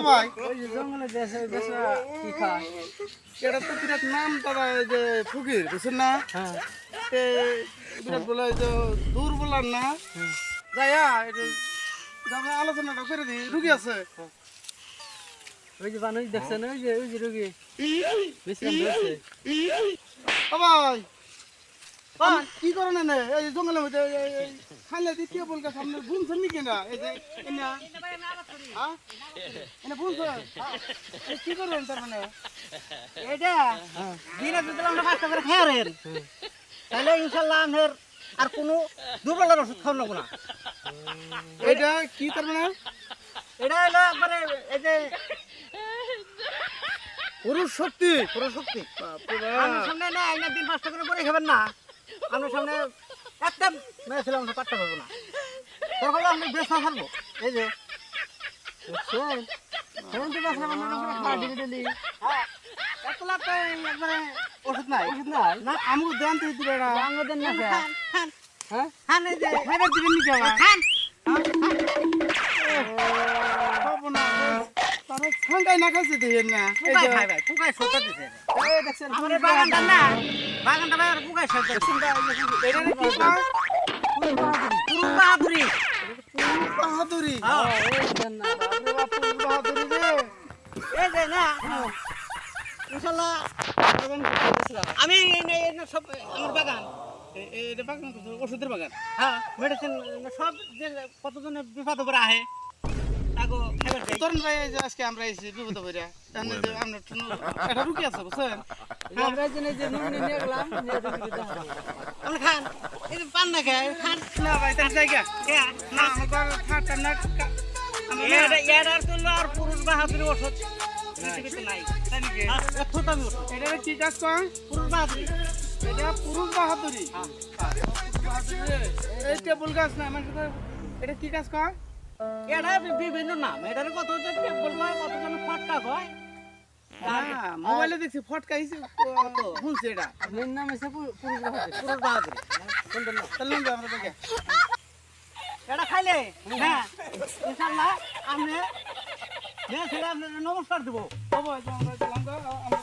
ভাই ওই যে জঙ্গলে দেশে দেশে কি খায় এটা তো বিরাট নাম দাদা এই যে ফকির বুঝছেন না হ্যাঁ তে বিরাট বলে এই যে দূর বলার না যাইয়া এটা আমরা আলোচনাটা করে দিই রুগী আছে ওই যে বানুই দেখছেন ওই যে রোগী বিশ্রাম করছে ও ভাই কি করেন এনে এই জঙ্গলের মধ্যে খাইলে দ্বিতীয় বলকে সামনে বুনছেন নাকি না এই যে এনে হ্যাঁ এনে বুনছেন কি করেন তার মানে এটা দিনে যদি আমরা 5 টাকা করে খাইরেন তাহলে ইনশাআল্লাহ আমাদের আর কোনো দুর্বলের ওষুধ খাওয়া লাগবে না এটা কি তার মানে এটা হলো একবারে এই যে পুরুষ শক্তি পুরো শক্তি বাপরে আমার বাপ। সামনে না আইনা দিন 5 টাকা করে পরে খাবেন না আমার সামনে একদম মেয়েছিলাম আমরা পাট্টা পাবো না তখন আমি বেশ না থাকবো এই যে দেখছেন সেখান থেকে আসলে আমরা খাওয়া দিকে দিলি হ্যাঁ একলা তো একবারে ওষুধ নাই ওষুধ নাই না আমগো দেন তো দিলে না আমাদের না খান খান হ্যাঁ খান এই যে খাইবার দিবেন নাকি আমার খান খাবো না তারে ঠান্ডায় না খাইছে দেখেন না এই পুকাই যে খাই ভাই পুকাই সত্য দিছে এই দেখছেন আমাদের বাগানটা না বাগানটা ভাই পুকাই সত্য চিন্তা এটা কি কয় পুরো বাহাদুরি পুরুষ বাহাদুরি হ্যাঁ ওই দেন না বাপরে বাপ পুরুষ বাহাদুরি রে এই যে না ইনশাআল্লাহ আমি সব আমার বাগান এটা বাগান ওষুধের বাগান হ্যাঁ মেডিসিন সব যে কতজনে বিপদ করে আহে তাকে খাবার দেয় তরুণ ভাই এই যে আজকে আমরা এসেছি বিপদ হইরা তাহলে যে আমরা এটা রুকি আছে বুঝছেন আমরা যে নুন নিয়ে গেলাম নিয়ে রোগীকে দেখা আপনি খান এই যে পান না খায় খান না ভাই তার জায়গা কে না আমার ঠাট্টা না এটার তুললো আর পুরুষ বাহাদুরি ওষুধ পৃথিবীতে নাই তাই নাকি এত দামি ওষুধ এটা কি কাজ কয় পুরুষ বাহাদুরি এটা পুরুষ বাহাদুরি এই টেবুল গাছ না আমার সাথে এটা কি কাজ কয় এটা বিভিন্ন নাম এটার কত বলবো কতজন ফটকা হয় হ্যাঁ মোবাইলে দেখছি ফটকাইছি শুনছি এটা মেন নাম হচ্ছে পুরুষ বাহাদুর পুরুষ বাহাদুরি তাহলে আমরা দেখে এটা খাইলে হ্যাঁ ইনশাআল্লাহ আপনি মেয়ে ছেলে আপনার নমস্কার দেবো বাবা আমরা